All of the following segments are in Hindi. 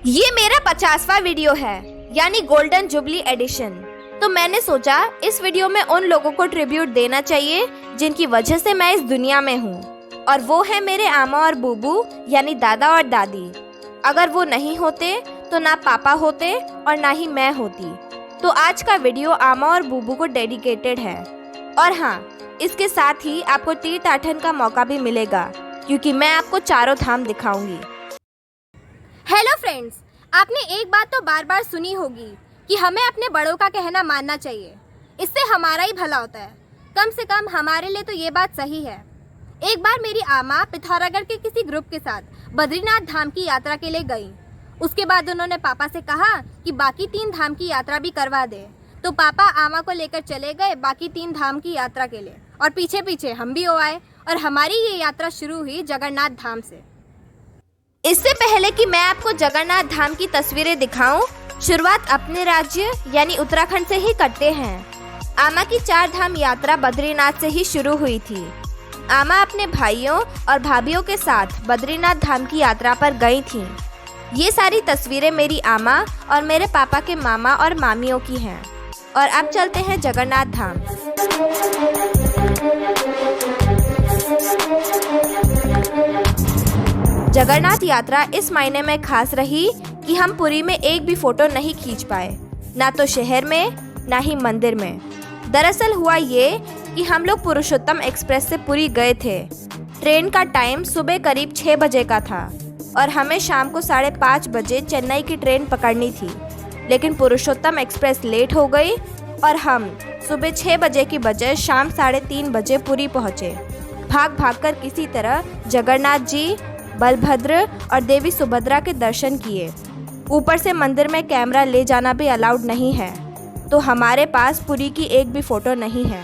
ये मेरा 50वां वीडियो है, यानी गोल्डन जुबली एडिशन। तो मैंने सोचा इस वीडियो में उन लोगों को ट्रिब्यूट देना चाहिए जिनकी वजह से मैं इस दुनिया में हूँ, और वो है मेरे आमा और बूबू यानी दादा और दादी। अगर वो नहीं होते तो ना पापा होते और ना ही मैं होती। तो आज का वीडियो आमा और बूबू को डेडिकेटेड है। और हाँ, इसके साथ ही आपको तीर्थाटन का मौका भी मिलेगा, क्योंकि मैं आपको चारों धाम दिखाऊंगी। हेलो फ्रेंड्स, आपने एक बात तो बार बार सुनी होगी कि हमें अपने बड़ों का कहना मानना चाहिए, इससे हमारा ही भला होता है। कम से कम हमारे लिए तो ये बात सही है। एक बार मेरी आमा पिथौरागढ़ के किसी ग्रुप के साथ बद्रीनाथ धाम की यात्रा के लिए गई। उसके बाद उन्होंने पापा से कहा कि बाकी 3 धाम की यात्रा भी करवा दे। तो पापा आमा को लेकर चले गए बाकी 3 धाम की यात्रा के लिए, और पीछे पीछे हम भी हो आए, और हमारी ये यात्रा शुरू हुई जगन्नाथ धाम से। इससे पहले कि मैं आपको जगन्नाथ धाम की तस्वीरें दिखाऊं, शुरुआत अपने राज्य यानी उत्तराखंड से ही करते हैं। आमा की 4 धाम यात्रा बद्रीनाथ से ही शुरू हुई थी। आमा अपने भाइयों और भाभीयों के साथ बद्रीनाथ धाम की यात्रा पर गई थीं। ये सारी तस्वीरें मेरी आमा और मेरे पापा के मामा और मामियों की हैं। और अब चलते हैं जगन्नाथ धाम। जगन्नाथ यात्रा इस मायने में खास रही कि हम पुरी में एक भी फोटो नहीं खींच पाए, ना तो शहर में ना ही मंदिर में। दरअसल हुआ ये कि हम लोग पुरुषोत्तम एक्सप्रेस से पुरी गए थे। ट्रेन का टाइम सुबह करीब 6 बजे का था और हमें शाम को 5:30 बजे चेन्नई की ट्रेन पकड़नी थी। लेकिन पुरुषोत्तम एक्सप्रेस लेट हो गई और हम सुबह 6 बजे की बजाय शाम 3:30 बजे पुरी पहुँचे। भाग कर किसी तरह जगन्नाथ जी, बलभद्र और देवी सुभद्रा के दर्शन किए। ऊपर से मंदिर में कैमरा ले जाना भी अलाउड नहीं है, तो हमारे पास पुरी की एक भी फोटो नहीं है।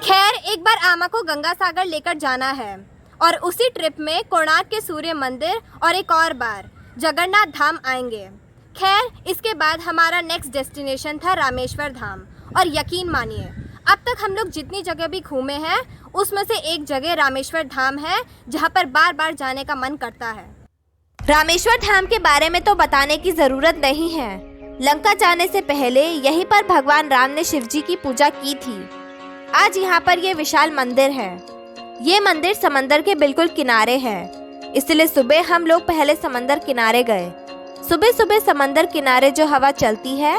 खैर, एक बार आमा को गंगा सागर लेकर जाना है, और उसी ट्रिप में कोणार्क के सूर्य मंदिर और एक और बार जगन्नाथ धाम आएंगे। खैर, इसके बाद हमारा नेक्स्ट डेस्टिनेशन था रामेश्वर धाम। और यकीन मानिए, अब तक हम लोग जितनी जगह भी घूमे हैं उसमें से एक जगह रामेश्वर धाम है, जहां पर बार बार जाने का मन करता है। रामेश्वर धाम के बारे में तो बताने की जरूरत नहीं है। लंका जाने से पहले यहीं पर भगवान राम ने शिव जी की पूजा की थी। आज यहाँ पर ये विशाल मंदिर है। ये मंदिर समंदर के बिल्कुल किनारे है, इसलिए सुबह हम लोग पहले समंदर किनारे गए। सुबह सुबह समंदर किनारे जो हवा चलती है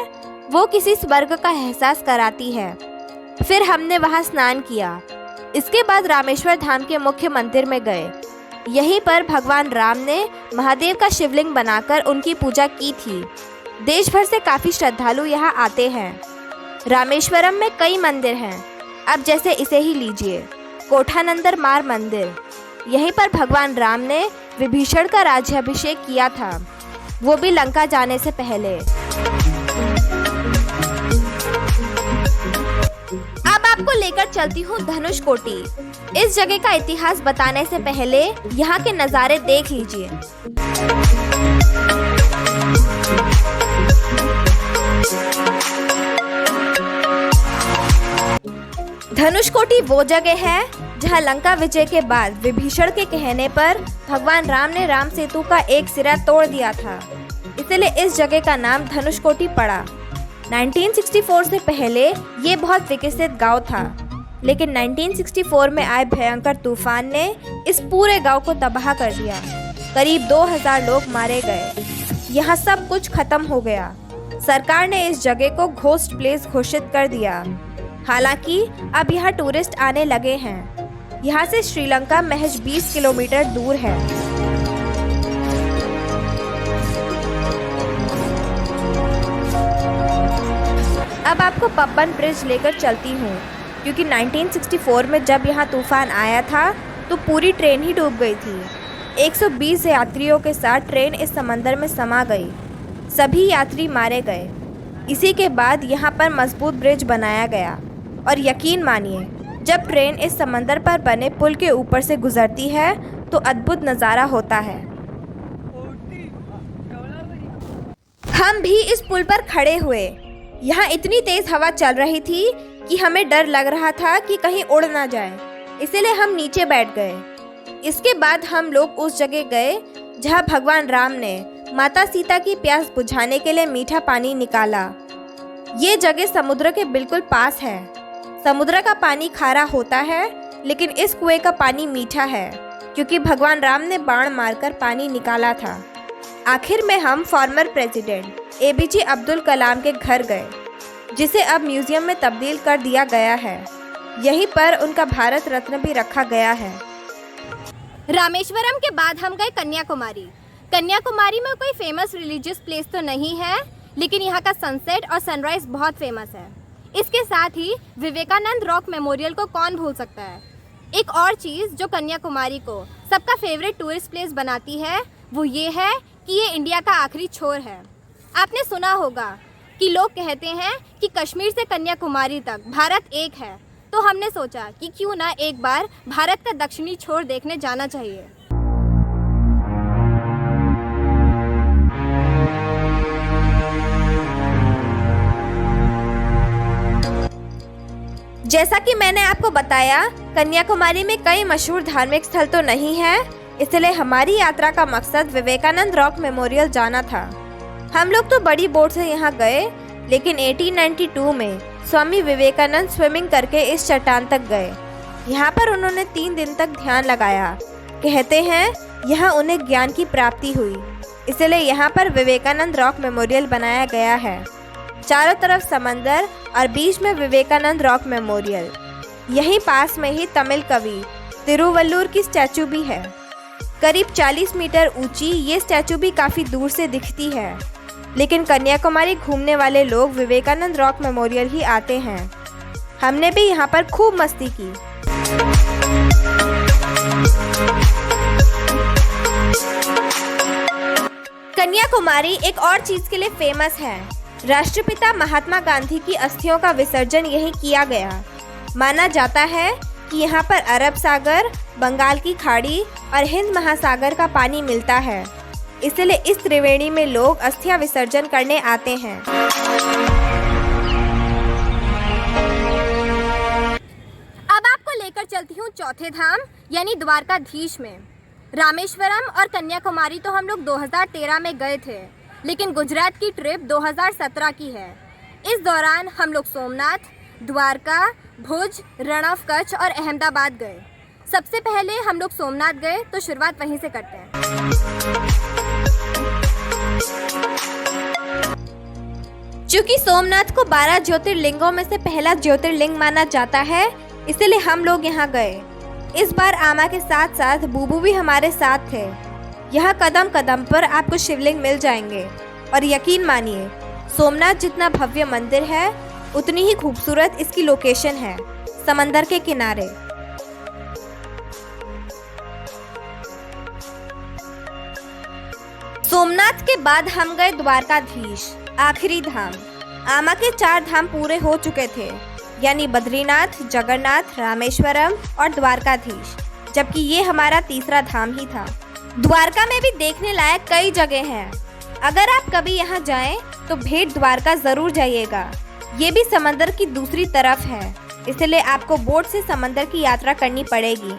वो किसी स्वर्ग का एहसास कराती है। फिर हमने वहाँ स्नान किया। इसके बाद रामेश्वर धाम के मुख्य मंदिर में गए। यहीं पर भगवान राम ने महादेव का शिवलिंग बनाकर उनकी पूजा की थी। देश भर से काफ़ी श्रद्धालु यहाँ आते हैं। रामेश्वरम में कई मंदिर हैं। अब जैसे इसे ही लीजिए, कोठानंदर मार मंदिर। यहीं पर भगवान राम ने विभीषण का राज्याभिषेक किया था, वो भी लंका जाने से पहले। अब आपको लेकर चलती हूँ धनुषकोटी। इस जगह का इतिहास बताने से पहले यहाँ के नज़ारे देख लीजिए। धनुषकोटी वो जगह है जहाँ लंका विजय के बाद विभीषण के कहने पर भगवान राम ने राम सेतु का एक सिरा तोड़ दिया था, इसलिए इस जगह का नाम धनुषकोटी पड़ा। 1964 से पहले ये बहुत विकसित गांव था, लेकिन 1964 में आए भयंकर तूफान ने इस पूरे गांव को तबाह कर दिया। करीब 2000 लोग मारे गए। यहाँ सब कुछ खत्म हो गया। सरकार ने इस जगह को घोस्ट प्लेस घोषित कर दिया। हालांकि अब यहाँ टूरिस्ट आने लगे हैं। यहाँ से श्रीलंका महज 20 किलोमीटर दूर है। अब आपको पब्बन ब्रिज लेकर चलती हूँ, क्योंकि 1964 में जब यहाँ तूफान आया था तो पूरी ट्रेन ही डूब गई थी। 120 यात्रियों के साथ ट्रेन इस समंदर में समा गई। सभी यात्री मारे गए। इसी के बाद यहाँ पर मजबूत ब्रिज बनाया गया, और यकीन मानिए, जब ट्रेन इस समंदर पर बने पुल के ऊपर से गुजरती है तो अद्भुत नज़ारा होता है। हम भी इस पुल पर खड़े हुए। यहाँ इतनी तेज हवा चल रही थी कि हमें डर लग रहा था कि कहीं उड़ ना जाए, इसलिए हम नीचे बैठ गए। इसके बाद हम लोग उस जगह गए जहाँ भगवान राम ने माता सीता की प्यास बुझाने के लिए मीठा पानी निकाला। ये जगह समुद्र के बिल्कुल पास है। समुद्र का पानी खारा होता है, लेकिन इस कुएं का पानी मीठा है क्योंकि भगवान राम ने बाण मारकर पानी निकाला था। आखिर में हम former president APJ Abdul Kalam के घर गए, जिसे अब म्यूजियम में तब्दील कर दिया गया है। यहीं पर उनका भारत रत्न भी रखा गया है। रामेश्वरम के बाद हम गए कन्याकुमारी। कन्याकुमारी में कोई फेमस रिलीजियस प्लेस तो नहीं है, लेकिन यहाँ का सनसेट और सनराइज बहुत फेमस है। इसके साथ ही विवेकानंद रॉक मेमोरियल को कौन भूल सकता है। एक और चीज़ जो कन्याकुमारी को सबका फेवरेट टूरिस्ट प्लेस बनाती है वो ये है कि ये इंडिया का आखिरी छोर है। आपने सुना होगा कि लोग कहते हैं कि कश्मीर से कन्याकुमारी तक भारत एक है, तो हमने सोचा कि क्यों ना एक बार भारत का दक्षिणी छोर देखने जाना चाहिए। जैसा कि मैंने आपको बताया, कन्याकुमारी में कई मशहूर धार्मिक स्थल तो नहीं है, इसलिए हमारी यात्रा का मकसद विवेकानंद रॉक मेमोरियल जाना था। हम लोग तो बड़ी बोट से यहाँ गए, लेकिन 1892 में स्वामी विवेकानंद स्विमिंग करके इस चट्टान तक गए। यहाँ पर उन्होंने 3 दिन तक ध्यान लगाया। कहते हैं यहाँ उन्हें ज्ञान की प्राप्ति हुई, इसलिए यहाँ पर विवेकानंद रॉक मेमोरियल बनाया गया है। चारों तरफ समंदर और बीच में विवेकानंद रॉक मेमोरियल। यहीं पास में ही तमिल कवि तिरुवल्लुर की स्टैचू भी है। करीब 40 मीटर ऊंची ये स्टैचू भी काफ़ी दूर से दिखती है, लेकिन कन्याकुमारी घूमने वाले लोग विवेकानंद रॉक मेमोरियल ही आते हैं। हमने भी यहाँ पर खूब मस्ती की। कन्याकुमारी एक और चीज़ के लिए फेमस है। राष्ट्रपिता महात्मा गांधी की अस्थियों का विसर्जन यहीं किया गया। माना जाता है कि यहाँ पर अरब सागर, बंगाल की खाड़ी और हिंद महासागर का पानी मिलता है, इसलिए इस त्रिवेणी में लोग अस्थियां विसर्जन करने आते हैं। अब आपको लेकर चलती हूँ चौथे धाम यानी द्वारकाधीश में। रामेश्वरम और कन्याकुमारी तो हम लोग 2013 में गए थे, लेकिन गुजरात की ट्रिप 2017 की है। इस दौरान हम लोग सोमनाथ, द्वारका, भुज, रण ऑफ कच्छ और अहमदाबाद गए। सबसे पहले हम लोग सोमनाथ गए, तो शुरुआत वहीं से करते हैं। चूँकि सोमनाथ को 12 ज्योतिर्लिंगों में से पहला ज्योतिर्लिंग माना जाता है, इसलिए हम लोग यहाँ गए। इस बार आमा के साथ साथ बूबू भी हमारे साथ थे। यहाँ कदम कदम पर आपको शिवलिंग मिल जाएंगे, और यकीन मानिए सोमनाथ जितना भव्य मंदिर है उतनी ही खूबसूरत इसकी लोकेशन है, समंदर के किनारे। सोमनाथ के बाद हम गए द्वारकाधीश, आखिरी धाम। आमा के 4 धाम पूरे हो चुके थे, यानी बद्रीनाथ, जगन्नाथ, रामेश्वरम और द्वारकाधीश, जबकि ये हमारा तीसरा धाम ही था। द्वारका में भी देखने लायक कई जगह हैं। अगर आप कभी यहाँ जाएं तो भेट द्वारका जरूर जाइएगा। ये भी समंदर की दूसरी तरफ है, इसलिए आपको बोट से समंदर की यात्रा करनी पड़ेगी।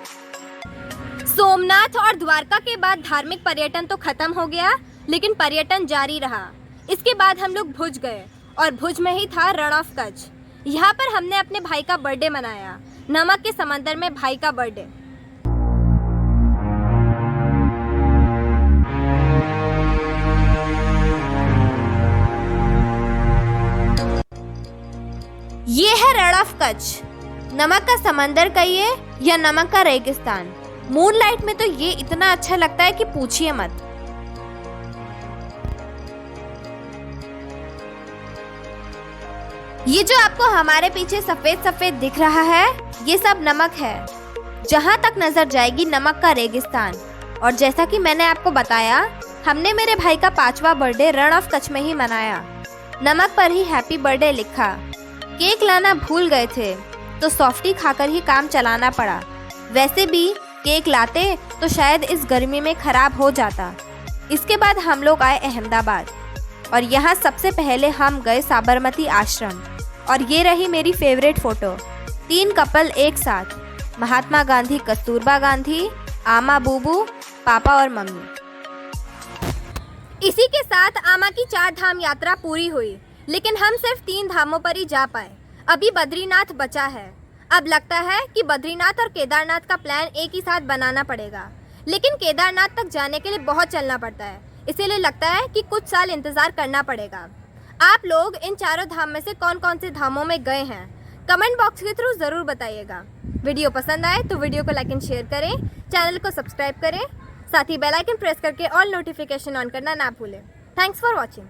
सोमनाथ और द्वारका के बाद धार्मिक पर्यटन तो खत्म हो गया, लेकिन पर्यटन जारी रहा। इसके बाद हम लोग भुज गए, और भुज में ही था रण ऑफ कच्छ। यहाँ पर हमने अपने भाई का बर्थडे मनाया। नमक के समंदर में भाई का बर्थडे। ये है रण ऑफ कच्छ। नमक का समंदर कहिए या नमक का रेगिस्तान। मूनलाइट में तो ये इतना अच्छा लगता है कि पूछिए मत। ये जो आपको हमारे पीछे सफेद सफेद दिख रहा है, ये सब नमक है। जहाँ तक नजर जाएगी नमक का रेगिस्तान। और जैसा कि मैंने आपको बताया, हमने मेरे भाई का 5वां बर्थडे रण ऑफ कच्छ में ही मनाया। नमक पर ही हैप्पी बर्थडे लिखा। केक लाना भूल गए थे, तो सॉफ्टी खाकर ही काम चलाना पड़ा। वैसे भी केक लाते तो शायद इस गर्मी में खराब हो जाता। इसके बाद हम लोग आए अहमदाबाद, और यहाँ सबसे पहले हम गए साबरमती आश्रम। और ये रही मेरी फेवरेट फोटो, 3 कपल एक साथ, महात्मा गांधी, कस्तूरबा गांधी, आमा, बूबू, पापा और मम्मी। इसी के साथ आमा की 4 धाम यात्रा पूरी हुई, लेकिन हम सिर्फ 3 धामों पर ही जा पाए। अभी बद्रीनाथ बचा है। अब लगता है कि बद्रीनाथ और केदारनाथ का प्लान एक ही साथ बनाना पड़ेगा, लेकिन केदारनाथ तक जाने के लिए बहुत चलना पड़ता है, इसीलिए लगता है कि कुछ साल इंतज़ार करना पड़ेगा। आप लोग इन चारों धाम में से कौन कौन से धामों में गए हैं, कमेंट बॉक्स के थ्रू ज़रूर बताइएगा। वीडियो पसंद आए तो वीडियो को लाइक एंड शेयर करें, चैनल को सब्सक्राइब करें, साथ ही बेल आइकन प्रेस करके ऑल नोटिफिकेशन ऑन करना ना भूलें। Thanks for watching.